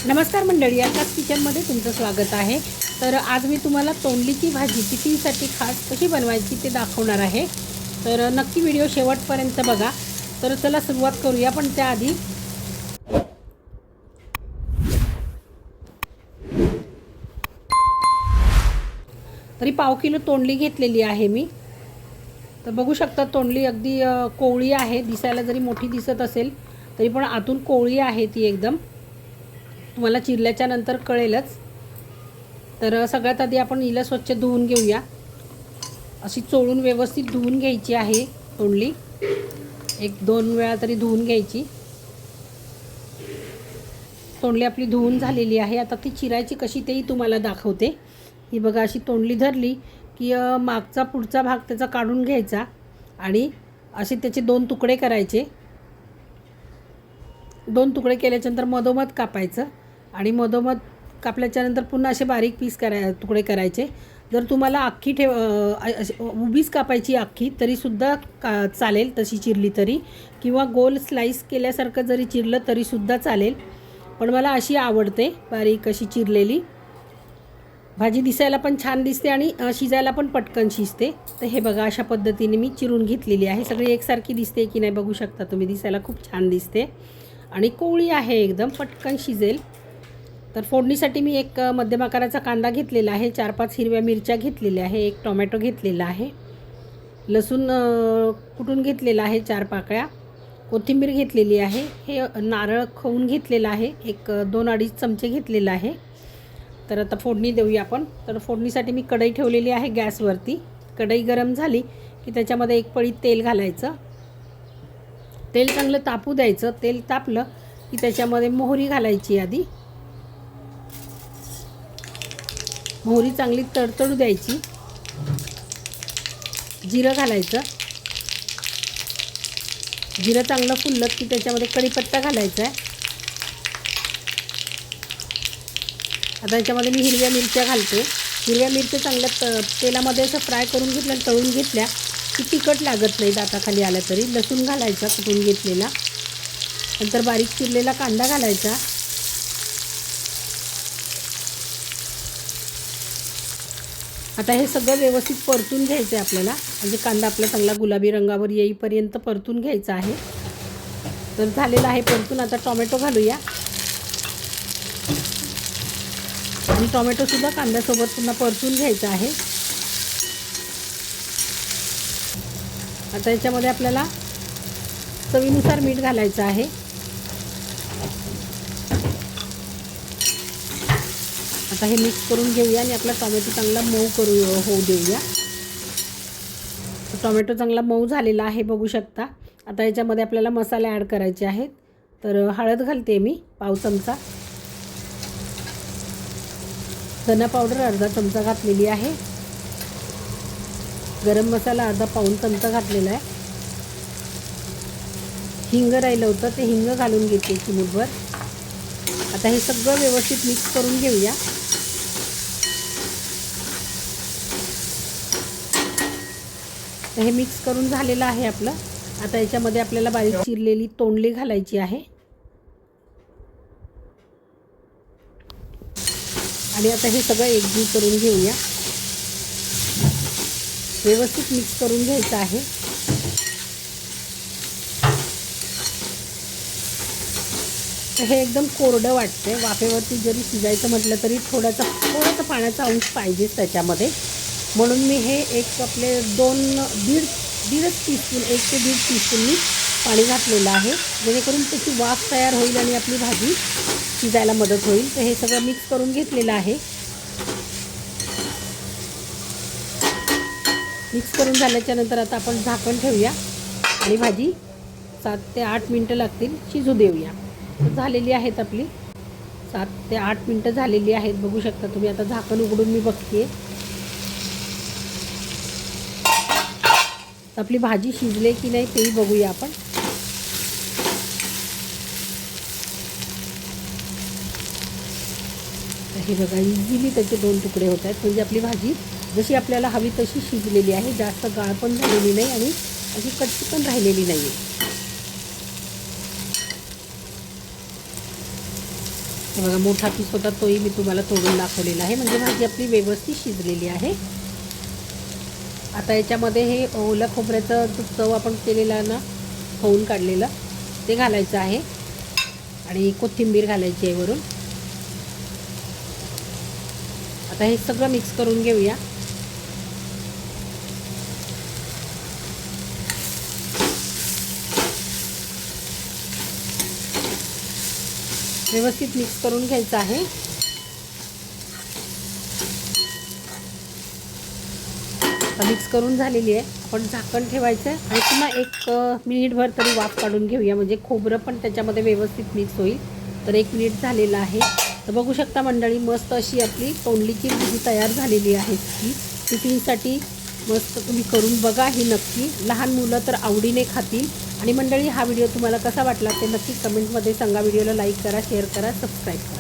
नमस्कार मंडळी, आकाश किचनमध्ये तुमचं स्वागत आहे। तर आज मी तुम्हाला तोंडलीची भाजी टिफिनसाठी खास कशी बनवायची ते दाखवणार आहे। तर नक्की व्हिडिओ शेवटपर्यंत बघा। तर चला सुरुवात करूया, पण त्याआधी तरी पाव किलो तोंडली घेतलेली आहे मी। तर बघू शकता तोंडली अगदी कोवळी आहे, दिसायला जरी मोठी दिसत असेल तरी पण आतून कोवळी आहे ती एकदम, तुम्हाला चिरल्याच्या नंतर कळेलच। तर सगळ्यात आधी आपण हिला स्वच्छ धुवून घेऊया। अशी चोळून व्यवस्थित धुवून घ्यायची आहे तोंडली, 1-2 वेळा तरी धुवून घ्यायची। तोंडली आपली धुवून झालेली आहे। आता ती चिरायची कशी तेही तुम्हाला दाखवते। ही बघा, अशी तोंडली धरली की मागचा पुढचा भाग त्याचा काढून घ्यायचा आणि असे त्याचे 2 तुकडे करायचे। 2 तुकडे केल्याच्यानंतर मधोमध कापायचं आणि मधोमध कापल्याच्यानंतर पुन्हा असे बारीक तुकडे करायचे। जर तुम्हाला अख्खी उभीच कापायची अख्खी तरीसुद्धा चालेल, तशी चिरली तरी, किंवा गोल स्लाईस केल्यासारखं जरी चिरलं तरीसुद्धा चालेल, पण मला अशी आवडते बारीक अशी चिरलेली। भाजी दिसायला पण छान दिसते आणि शिजायला पण पटकन शिजते। तर हे बघा, अशा पद्धतीने मी चिरून घेतलेली आहे। सगळी एकसारखी दिसते की नाही बघू शकता तुम्ही, दिसायला खूप छान दिसते आणि कोवळी आहे, एकदम पटकन शिजेल। तर फोडणीसाठी मी एक मध्यम आकाराचा कांदा घेतलेला आहे, 4-5 हिरव्या मिरच्या घेतलेल्या आहे, 1 टोमॅटो घेतलेला आहे, लसूण कुटून घेतलेला आहे 4 पाकळ्या, कोथिंबीर घेतलेली आहे, हे नारळ खवून घेतलेला आहे, 2-2.5 चमचे घेतलेला आहे। तर आता फोडणी देऊया आपण। तर फोडणीसाठी मी कढई ठेवलेली आहे गॅसवरती। कढई गरम झाली की त्याच्यामध्ये 1 पळी तेल घालायचं। तेल चांगलं तापू द्यायचं। तेल तापलं की त्याच्यामध्ये मोहरी घालायची आधी। मोहरी चांगली तडतडू द्यायची। जिरं घालायचं। जिरं चांगलं फुललं की त्याच्यामध्ये कढीपत्ता घालायचा आहे। आता याच्यामध्ये मी हिरव्या मिरच्या घालते। हिरव्या मिरच्या चांगल्या तेलामध्ये असं फ्राय करून घेतल्या, तळून घेतल्या की तिखट लागत नाही दाताखाली आलं तरी। लसूण घालायचा कुटून घेतलेला, नंतर बारीक चिरलेला कांदा घालायचा। आता हे सगळं व्यवस्थित परतून घ्यायचं आहे आपल्याला, म्हणजे कांदा आपला चांगला गुलाबी रंगावर येईपर्यंत परतून घ्यायचा आहे। तर झालेला आहे परतून। आता टोमॅटो घालूया आणि टोमॅटोसुद्धा कांद्यासोबत पुन्हा परतून घ्यायचं आहे। आता याच्यामध्ये आपल्याला चवीनुसार मीठ घालायचं आहे। आता हे मिक्स करून घेऊया आणि आपला टोमॅटो चांगला मऊ होऊ देऊया। टोमॅटो चांगला मऊ झालेला आहे बघू शकता। आता याच्यामध्ये आपल्याला मसाले ॲड करायचे आहेत। तर हळद घालते मी पाव चमचा, धना पावडर अर्धा चमचा घातलेली आहे, गरम मसाला अर्धा पाऊण चमचा घातलेला आहे, हिंग राहिलं होतं ते हिंग घालून घेते चिमूटभर। आता हे सगळं व्यवस्थित मिक्स करून घेऊया। तर हे मिक्स करून झालेलं आहे आपलं। आता याच्यामध्ये आपल्याला बारीक चिरलेली तोंडली घालायची आहे आणि आता हे सगळं एकजीव करून घेऊया। व्यवस्थित मिक्स करून घ्यायचं आहे। तर हे एकदम कोरडं वाटतंय, वाफेवरती जरी शिजायचं म्हटलं तरी थोडासा पाण्याचा अंश पाहिजेच त्याच्यामध्ये, म्हणून मी हे आपले 1.5 टीस्पून 1 ते 1.5 टीस्पून मी पाणी घातलेलं आहे, जेणेकरून त्याची वाफ तयार होईल आणि आपली भाजी शिजायला मदत होईल। तर हे सगळं मिक्स करून घेतलेलं आहे। मिक्स करून झाल्याच्या नंतर आता आपण झाकण ठेवूया आणि भाजी 7 ते 8 मिनटं लागतील शिजू देऊया। तर झालेली आहेत आपली 7 ते 8 मिनटं झालेली आहेत बघू शकता तुम्ही। आता झाकण उघडून मी बघते, आपली भाजी शिजले की नाही तेही बघूया आपण। हे बघा, इझिली त्याचे 2 तुकडे होत आहेत, म्हणजे आपली भाजी जशी आपल्याला हवी तशी शिजलेली आहे, जास्त गाळ पण झालेली नाही आणि अशी कच्ची पण राहिलेली नाही आहे। हे बघा मोठा पीस होता तोही मी तुम्हाला तोडून दाखवलेला आहे, म्हणजे भाजी आपली व्यवस्थित शिजलेली आहे. आता याच्यामध्ये हे ओल्या खोबऱ्याचं जो चव आपण केलेला ना, होऊन काढलेलं ते घालायचं आहे आणि कोथिंबीर घालायची आहे वरून. आता हे सगळं मिक्स करून घेऊया. व्यवस्थित मिक्स करून घ्यायचं आहे. मिक्स करून झालेली आहे. आपण झाकण ठेवायचं आहे आणि पुन्हा 1 मिनिटभर तरी वाफ काढून घेऊया, म्हणजे खोबरं पण त्याच्यामध्ये व्यवस्थित मिक्स होईल. तर 1 मिनिट झालेलं आहे. तर बघू शकता मंडळी, मस्त अशी आपली तोंडलीची भाजी तयार झालेली आहे. ही टिफिनसाठी मस्त तुम्ही करून बघा ही नक्की. लहान मुलं तर आवडीने खातील. आणि मंडळी, हा व्हिडिओ तुम्हाला कसा वाटला ते नक्की कमेंटमध्ये सांगा. व्हिडिओला लाईक करा, शेअर करा, सबस्क्राईब करा.